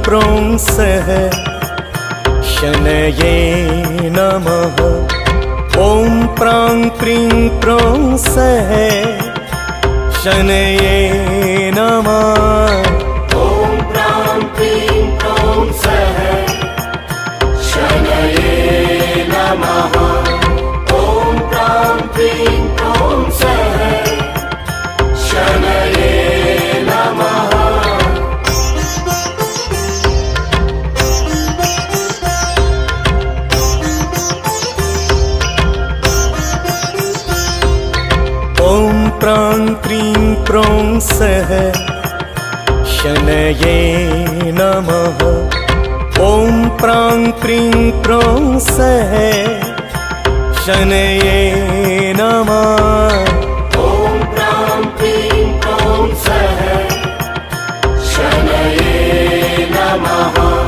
प्रों सः शनये नमः। ॐ प्रां प्रीं प्रों सः शनये नमः। ॐ प्रां प्रीं प्रों सः शनये नमः। ॐ प्रां प्रीं प्रों सः शनये नमः। ॐ प्रां प्रीं प्रों सः शनये नमः। ॐ प्रां प्रीं प्रों सः शनये नमः। ॐ प्रां प्रीं प्रों सः शनये नमः।